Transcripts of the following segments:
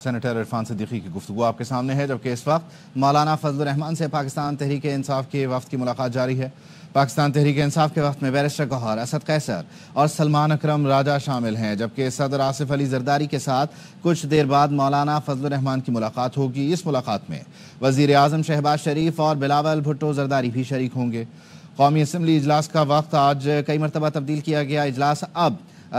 Senator Irfan Siddiqui کی گفتگو آپ کے سامنے ہے، جبکہ اس وقت مولانا فضل الرحمان سے پاکستان تحریک انصاف کے وفد کی ملاقات جاری ہے۔ پاکستان تحریک انصاف کے وفد میں بیرسٹر گوہر، اسد قیصر اور سلمان اکرم راجہ شامل ہیں، جبکہ صدر آصف علی زرداری کے ساتھ کچھ دیر بعد مولانا فضل الرحمان کی ملاقات ہوگی۔ اس ملاقات میں وزیر اعظم شہباز شریف اور بلاول بھٹو زرداری بھی شریک ہوں گے۔ قومی اسمبلی اجلاس کا وقت آج کئی مرتبہ تبدیل کیا گیا۔ اجلاس اب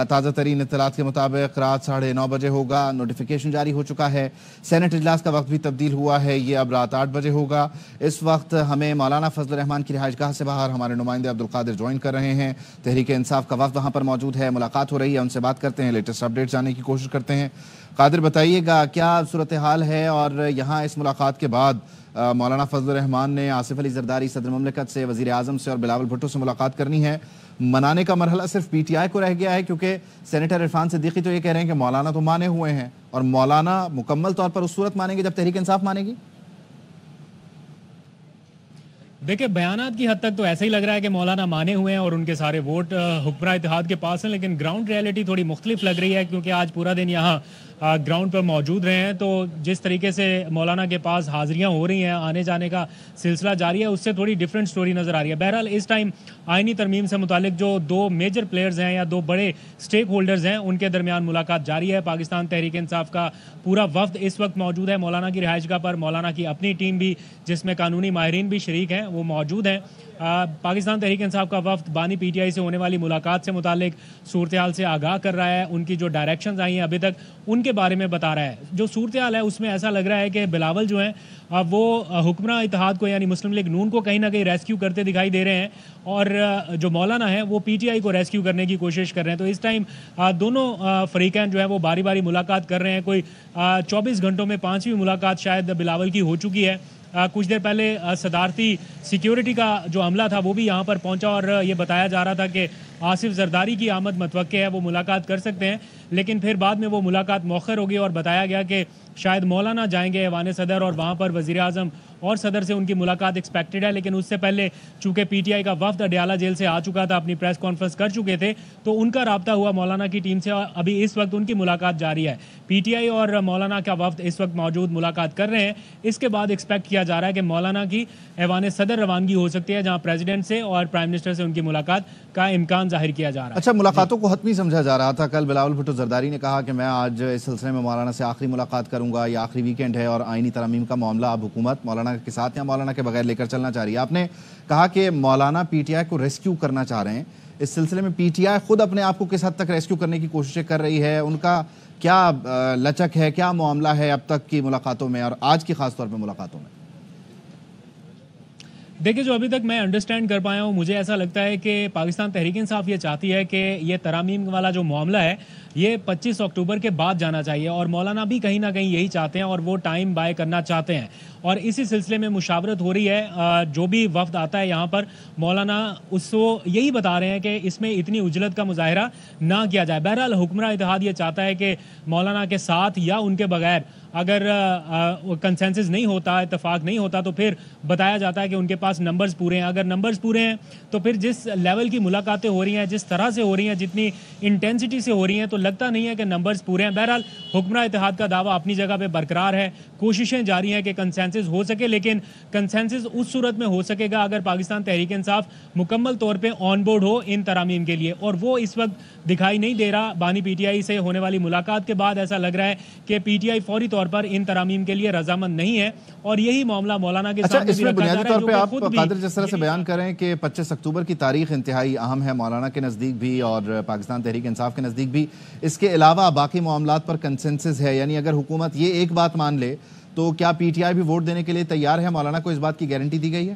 تازہ ترین اطلاعات کے مطابق رات 9:30 بجے ہوگا۔ نوٹیفیکیشن جاری ہو چکا ہے۔ سینٹ اجلاس کا وقت بھی تبدیل ہوا ہے، یہ اب رات 8 بجے ہوگا۔ اس وقت ہمیں مولانا فضل الرحمان کی رہائش گاہ سے باہر ہمارے نمائندے عبدالقادر جوائن کر رہے ہیں۔ تحریک انصاف کا وفد وہاں پر موجود ہے، ملاقات ہو رہی ہے، ان سے بات کرتے ہیں، لیٹسٹ اپڈیٹ جاننے کی کوشش کرتے ہیں۔ قادر بتائیے گا کیا صورتحال ہے، اور یہاں اس ملاقات کے بعد مولانا فضل الرحمان نے آصف علی زرداری صدر مملکت سے، وزیر اعظم سے اور بلاول بھٹو سے ملاقات کرنی ہے۔ منانے کا مرحلہ صرف پی ٹی آئی کو رہ گیا ہے، کیونکہ سینیٹر عرفان صدیقی تو یہ کہہ رہے ہیں کہ مولانا تو مانے ہوئے ہیں، اور مولانا مکمل طور پر اس صورت مانیں گے جب تحریک انصاف مانے گی؟ دیکھیں، بیانات کی حد تک تو ایسا ہی لگ رہا ہے کہ مولانا مانے ہوئے ہیں اور ان کے سارے ووٹ حکمراں اتحاد کے پاس ہیں، لیکن گراؤنڈ ریئلٹی تھوڑی مختلف لگ رہی ہے، کیونکہ آج پورا دن یہاں گراؤنڈ پر موجود رہے ہیں، تو جس طریقے سے مولانا کے پاس حاضریاں ہو رہی ہیں، آنے جانے کا سلسلہ جاری ہے، اس سے تھوڑی ڈیفرنٹ سٹوری نظر آ رہی ہے۔ بہرحال اس ٹائم آئینی ترمیم سے متعلق جو دو میجر پلیئرز ہیں یا دو بڑے سٹیک ہولڈرز ہیں، ان کے درمیان ملاقات جاری ہے۔ پاکستان تحریک انصاف کا پورا وفد اس وقت موجود ہے مولانا کی رہائش گاہ پر۔ مولانا کی اپنی ٹیم بھی، جس میں قانونی ماہرین بھی شریک ہیں، وہ موجود ہیں۔ پاکستان تحریک انصاف کا وفد بانی پی ٹی آئی سے ہونے والی ملاقات سے متعلق صورتحال سے آگاہ کر رہا ہے، ان کی جو ڈائریکشنز آئی ہیں ابھی تک ان کے بارے میں بتا رہا ہے۔ جو صورتحال ہے اس میں ایسا لگ رہا ہے کہ بلاول جو ہیں وہ حکمراں اتحاد کو یعنی مسلم لیگ نون کو کہیں نہ کہیں ریسکیو کرتے دکھائی دے رہے ہیں، اور جو مولانا ہیں وہ پی ٹی آئی کو ریسکیو کرنے کی کوشش کر رہے ہیں۔ تو اس ٹائم دونوں فریقین جو ہیں وہ باری باری ملاقات کر رہے ہیں۔ کوئی 24 گھنٹوں میں 5ویں ملاقات شاید بلاول کی ہو چکی ہے۔ کچھ دیر پہلے صدارتی سیکیورٹی کا جو عملہ تھا وہ بھی یہاں پر پہنچا، اور یہ بتایا جا رہا تھا کہ آصف زرداری کی آمد متوقع ہے، وہ ملاقات کر سکتے ہیں، لیکن پھر بعد میں وہ ملاقات مؤخر ہو گئی اور بتایا گیا کہ شاید مولانا جائیں گے ایوان صدر، اور وہاں پر وزیر اعظم اور صدر سے ان کی ملاقات ایکسپیکٹڈ ہے۔ لیکن اس سے پہلے چونکہ پی ٹی آئی کا وفد اڈیالہ جیل سے آ چکا تھا، اپنی پریس کانفرنس کر چکے تھے، تو ان کا رابطہ ہوا مولانا کی ٹیم سے، ابھی اس وقت ان کی ملاقات جاری ہے۔ پی ٹی آئی اور مولانا کا وفد اس وقت موجود ملاقات کر رہے ہیں۔ اس کے بعد ایکسپیکٹ کیا جا رہا ہے کہ مولانا کی ایوان صدر روانگی ہو سکتی ہے، جہاں پریزیڈنٹ سے اور پرائم منسٹر سے ان کی ملاقات کا امکان ظاہر کیا جا رہا ہے۔ اچھا، ملاقاتوں کو حتمی سمجھا جا رہا تھا۔ کل بلاول بھٹو زرداری نے کہا کہ میں آج اس سلسلے میں مولانا سے آخری ملاقات کروں گا، یہ آخری ویکینڈ ہے، اور آئینی ترامیم کا معاملہ اب حکومت مولانا کے ساتھ یا مولانا کے بغیر لے کر چلنا چاہ رہی ہے۔ آپ نے کہا کہ مولانا پی ٹی آئی کو ریسکیو کرنا چاہ رہے ہیں، اس سلسلے میں پی ٹی آئی خود اپنے آپ کو کس حد تک ریسکیو کرنے کی کوششیں کر رہی ہے؟ ان کا کیا لچک ہے، کیا معاملہ ہے اب تک کی ملاقاتوں میں اور آج کی خاص طور پہ ملاقاتوں میں؟ دیکھیں، جو ابھی تک میں انڈرسٹینڈ کر پایا ہوں، مجھے ایسا لگتا ہے کہ پاکستان تحریک انصاف یہ چاہتی ہے کہ یہ ترامیم والا جو معاملہ ہے یہ 25 اکتوبر کے بعد جانا چاہیے، اور مولانا بھی کہیں نہ کہیں یہی چاہتے ہیں اور وہ ٹائم بائی کرنا چاہتے ہیں، اور اسی سلسلے میں مشاورت ہو رہی ہے۔ جو بھی وفد آتا ہے یہاں پر، مولانا اس کو یہی بتا رہے ہیں کہ اس میں اتنی عجلت کا مظاہرہ نہ کیا جائے۔ بہرحال حکمراں اتحاد یہ چاہتا ہے کہ مولانا کے ساتھ یا ان کے بغیر اگر کنسنسس نہیں ہوتا، اتفاق نہیں ہوتا، تو پھر بتایا جاتا ہے کہ ان کے پاس نمبرز پورے ہیں۔ اگر نمبرز پورے ہیں تو پھر جس لیول کی ملاقاتیں ہو رہی ہیں، جس طرح سے ہو رہی ہیں، جتنی انٹینسٹی سے ہو رہی ہیں، تو لگتا نہیں ہے کہ نمبرز پورے ہیں۔ بہرحال حکمراں اتحاد کا دعویٰ اپنی جگہ پہ برقرار ہے، کوششیں جاری ہیں کہ کنسنسس ہو سکے، لیکن کنسنسس اس صورت میں ہو سکے گا اگر پاکستان تحریک انصاف مکمل طور پہ آن بورڈ ہو ان ترامیم کے لیے، اور وہ اس وقت دکھائی نہیں دے رہا۔ بانی پی ٹی آئی سے ہونے والی ملاقات کے بعد ایسا لگ رہا ہے کہ پی ٹی آئی فوری طور پر ان ترامیم کے لیے رضامند نہیں ہے، اور یہی معاملہ مولانا کے سامنے بھی رکھا جا رہا ہے۔ طور پہ آپ قادر جس طرح سے بیان کریں کہ 25 اکتوبر کی تاریخ انتہائی اہم ہے مولانا کے نزدیک بھی اور پاکستان تحریک انصاف کے نزدیک بھی، اس کے علاوہ باقی معاملات پر کنسنسس ہے، یعنی اگر حکومت یہ ایک بات مان لے تو کیا پی ٹی آئی بھی ووٹ دینے کے لیے تیار ہے؟ مولانا کو اس بات کی گارنٹی دی گئی ہے؟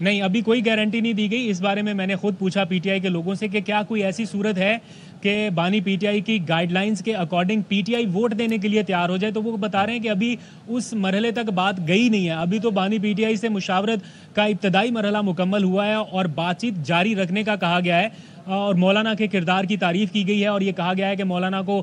نہیں، ابھی کوئی گارنٹی نہیں دی گئی۔ اس بارے میں نے خود پوچھا پی ٹی آئی کے لوگوں سے کہ کیا کوئی ایسی صورت ہے کہ بانی پی ٹی آئی کی گائیڈ لائنز کے according P T I vote دینے کے لیے تیار ہو جائے، تو وہ بتا رہے ہیں کہ ابھی اس مرحلے تک بات گئی نہیں ہے۔ ابھی تو بانی پی ٹی آئی سے مشاورت کا ابتدائی مرحلہ مکمل ہوا ہے اور بات چیت جاری رکھنے کا کہا گیا ہے، اور مولانا کے کردار کی تعریف کی گئی ہے، اور یہ کہا گیا ہے کہ مولانا کو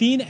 3